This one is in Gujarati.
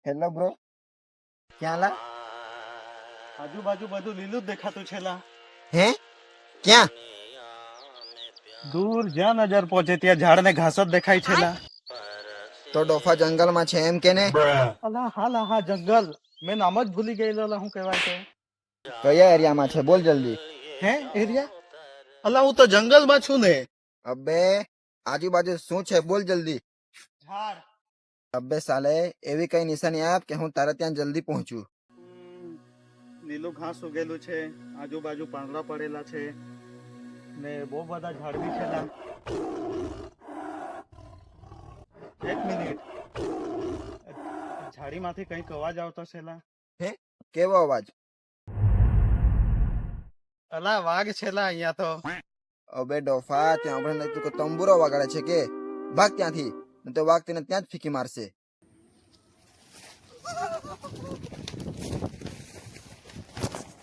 હેલો બ્રો, ક્યાં લા? આજુબાજુ બધું લીલું જ દેખાતું છે લા. હે ક્યાં? દૂર જ્યાં નજર પહોંચે ત્યાં ઝાડ ને ઘાસ જ દેખાય છે લા. તો ડોફા જંગલમાં છે એમ કે ને? અલા હા જંગલ. મેં નામ જ ભૂલી ગયેલો લા, હું કહેવાય છે. કયા એરિયામાં છે બોલ જલ્દી. હે એરિયા? અલા હું તો જંગલમાં છું ને. અબે આજુબાજુ શું છે બોલ જલ્દી. ઝાડ. અબે સાલે એવી કઈ નિશાની આપ કે હું તારે ત્યાં જલ્દી પહોંચું. લીલું ઘાસ ઉગેલું છે, આજુબાજુ પાંદડા પડેલા છે ને બહુ બધા ઝાડ બી છે લા. એક મિનિટ, ઝાડીમાંથી કંઈક અવાજ આવતો છે લા. હે કેવો અવાજ? અલા વાઘ છે લા અહીંયા તો. અબે ડોફા ત્યાં આપણે તું તંબુરો વગાડે છે કે? ભાગ ત્યાંથી, નહીં તો વાઘ તને ત્યાં જ ફીકી મારશે.